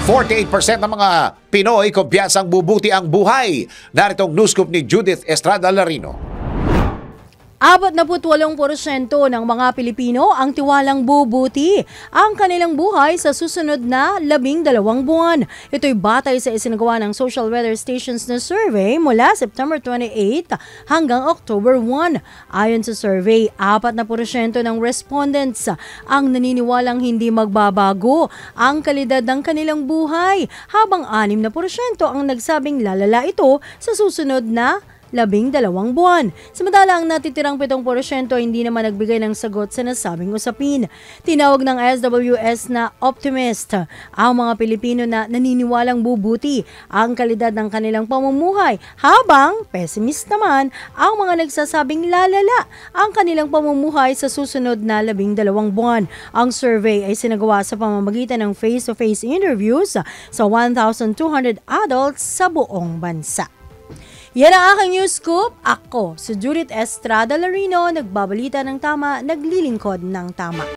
48% ng mga Pinoy kumpiyansang bubuti ang buhay. Naritong news scoop ni Judith Estrada Larino. 48% ng mga Pilipino ang tiwalang bubuti ang kanilang buhay sa susunod na 12 buwan. Ito'y batay sa isinagawa ng Social Weather Stations na survey mula September 28 hanggang October 1. Ayon sa survey, 40% ng respondents ang naniniwalang hindi magbabago ang kalidad ng kanilang buhay, habang 6% ang nagsabing lalala ito sa susunod na 12 buwan. Samantalang natitirang 7% hindi naman nagbigay ng sagot sa nasabing usapin. Tinawag ng SWS na optimist ang mga Pilipino na naniniwalang bubuti ang kalidad ng kanilang pamumuhay, habang pessimist naman ang mga nagsasabing lalala ang kanilang pamumuhay sa susunod na 12 buwan. Ang survey ay sinagawa sa pamamagitan ng face-to-face interviews sa 1,200 adults sa buong bansa. Yan ang aking news scoop. Ako, si Judith Estrada Larino, nagbabalita ng tama, naglilingkod ng tama.